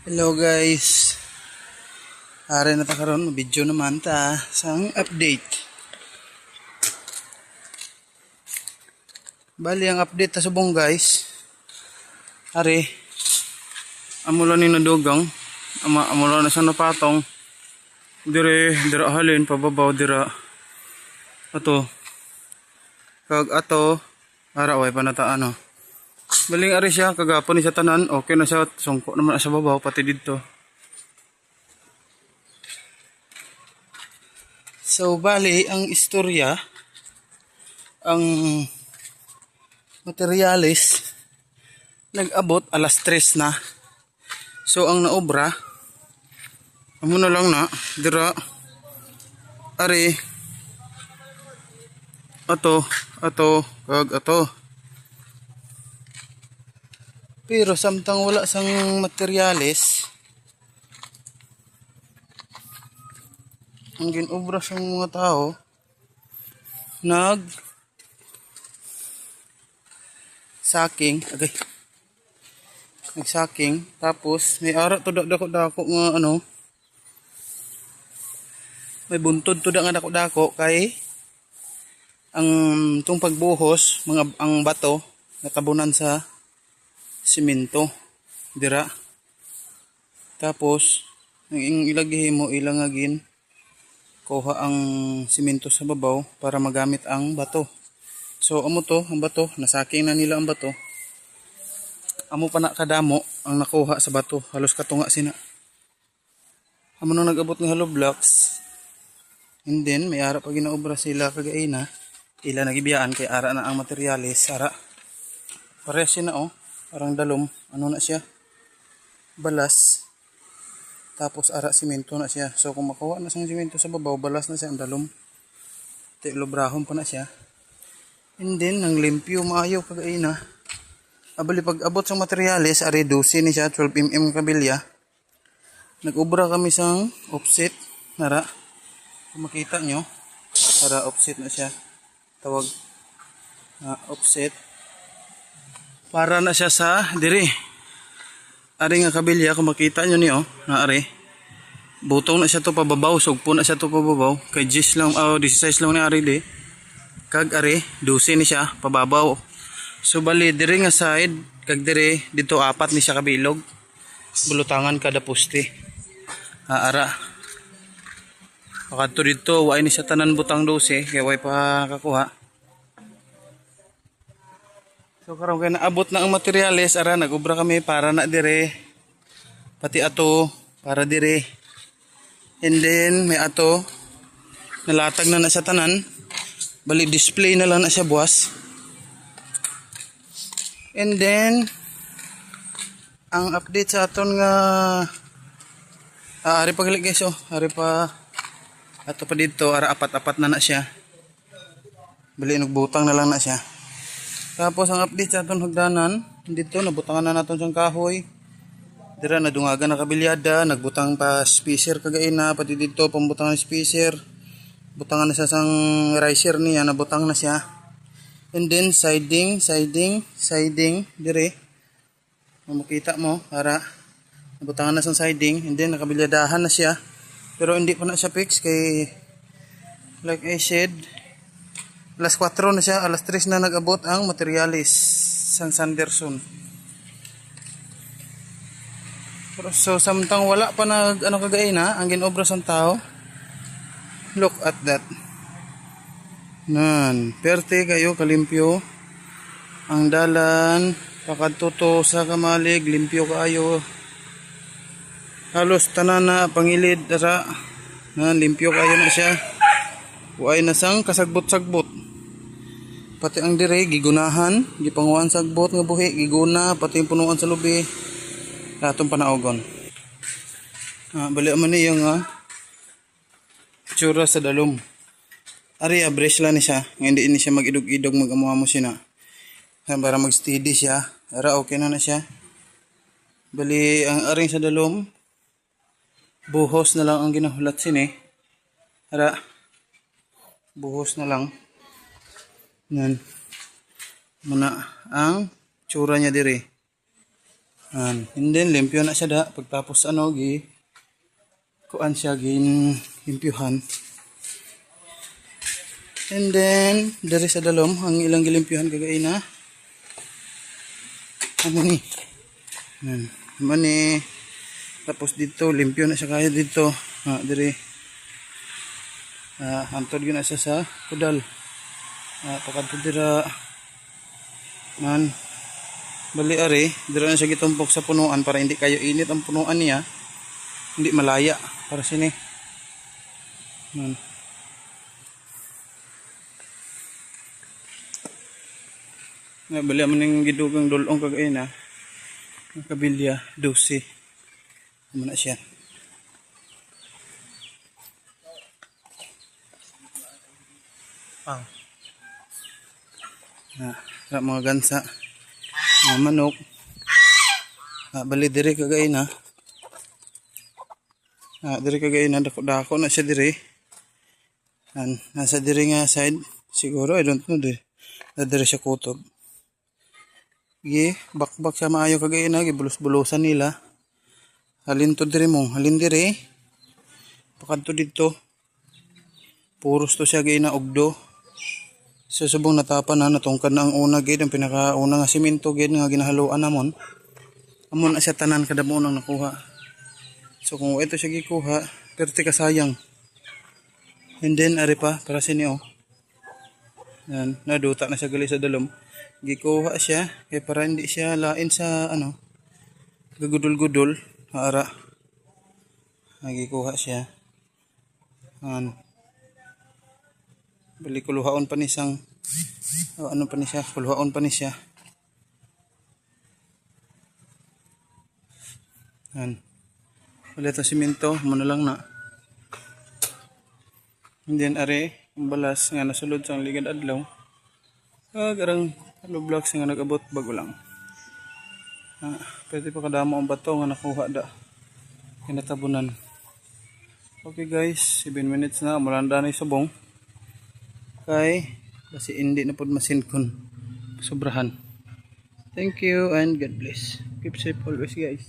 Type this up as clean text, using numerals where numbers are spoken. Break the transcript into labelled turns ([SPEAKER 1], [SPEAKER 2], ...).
[SPEAKER 1] Hello guys. Are na ta karon video naman ta sang update. Bali ang update ta subong guys. Are amulo ni nadugang amulo na sa napatong. Dira halin pababaw dira. Ato. Kag ato ara way panata ano. Baling ari siya kagapon ni sa tanan, okay na siya, sungko naman sa babaw pati dito. So bali ang istorya, ang materialis nag-abot alas 3 na. So ang naobra amo na lang na dira ari ato kag ato. Pero samtang wala sang materyales, ang ginobra sang mga tao, nagsaking, tapos may ara to dako-dako nga ano, may buntod to nga dako-dako kay ang tung pagbuhos, ang bato natabunan sa simento dira. Tapos ang ilagay mo ilangagin kuha ang simento sa babaw para magamit ang bato. So amo to ang bato, nasaking na nila ang bato. Amo pa na kadamo ang nakuha sa bato, halos katunga sina. Amo nang nag-abot ng hollow blocks. And then may ara pa ginaobra sila kagaina. Ila nagibiyaan kay ara na ang materyales, ara. Parehas sina oh. Parang dalom, ano na siya, balas, tapos ara simento na siya. So kung makuha na siyang simento sa babaw, balas na siya ang dalom, lobrahon pa na siya. And then nang limpyo maayo kagaina. Abali pag abot sa materyales, ari 12 ni siya, 12 mm kabilya. Nag-ubra kami sang offset, nara, kung makita nyo, para offset na siya, tawag na offset. Para na siya sa diri. Ari nga kabilya, kung makita nyo niyo, na ari. Butong na siya to pababaw, sugpo na siya to pababaw. Kay 10 lang, 16 lang ni ari di. Kag ari, 12 ni siya, pababaw. So bali, diri nga side, kag diri, dito 4 ni siya kabilog. Bulutangan kada poste. Ara. Pakadto dito, way ni siya tanan butang 12, kaya way pa kakuha. So karon kay naabot na ang materyales, ara nagubra kami para na dire. Pati ato para dire. And then may ato nalatag na sa tanan. Bali display na lang na siya buwas. And then ang update sa aton nga ari pa gali guys, ari pa ato pa dito, ara apat-apat na siya. Bali nagbutang na lang na siya. Tapos ang update sa atong hagdanan, dito nabutangan na naton siyang kahoy. Dira nadungagan na kabilyada, nagbutang pa spacer kagaina, pati dito pambutangan ng spacer. Butangan na siya sang riser niya, nabutang na siya. And then siding dire. Makita mo, para nabutangan na sang siding, and then nakabilyadahan na siya. Pero hindi pa na siya fix kay like I said, alas 4 na siya, alas 3 na nag-abot ang materialis San Sanderson. So samtang wala pa nag ano kagaina ang ginobra sang tao. Look at that. Nan, perte kayo kalimpyo. Ang dalan pakadto sa kamalig, limpyo kayo. Halos tanan na pangilid dara. Nan limpyo kayo na siya. Way na sang kasagbot-sagbot. Pati ang dire gigunahan, gipanguan sagbot nga buhi, giguna pati yung punuan sa lubi. Atong panaogon. Bali man niyo nga tsura sa dalom. Ari abresh lang ni siya, nga hindi ni siya mag-idog-idog mag-amuha siya na. Para mag-steady siya, ara okay na siya. Bali ang aring sa dalom, buhos na lang ang ginahulat sini. Ara buhos na lang. Yan. Muna ang tsura niya dire. And then limpyo na siya da pagtapos ano gi kuan siya gin limpyuhan. And then diri sa dalom ang ilang gilimpyuhan kagay na ano ni. Mani tapos dito limpyo na siya kaya dito. Diri antod gyud na siya sa kudal. Pakadto dira man bali ari dira na siya gitumpok sa punuan para hindi kayo init ang punuan niya, hindi malaya para sini. Nga bali man ning gidugang dulong kagay na ang kabilya 12 muna siya. Mga gansa, mga manok. Bali diri kagay na. Diri kagay na dako na siya diri. Nasa diri nga side siguro I don't know diri siya kutob. Bakbak siya maayo kagay na gibulus-bulusan nila. Halin to diri mo, halin diri. Pakadto dito. Puros to siya gay na ugdo. Sa subong natapan na natungkad na ang una gid ang pinakauna nga simento gid nga ginahaluan namon. Amon na siya tanan kada mo nang nakuha. So kung ito siya gikuha, perti ka sayang. And then ari pa para sini Yan, naduta na siya gali sa dalom. Gikuha siya kay para hindi siya lain sa gagudol-gudol, ara. Gikuha siya. Bali kuluhaon pa ni siyang kuluhaon pa ni siya. Wala ito simento, muna lang na. And then are, ang balas nga nasulod sa ligad adlaw. Garang blocks nga nag-abot bago lang. Pwede pa kadamo ang bato nga nakuha kinatabunan. Okay guys, 7 minutes na, mulanda na yung subong. Kasi hindi na pod masinkon sobrahan. Thank you and God bless. Keep safe always guys.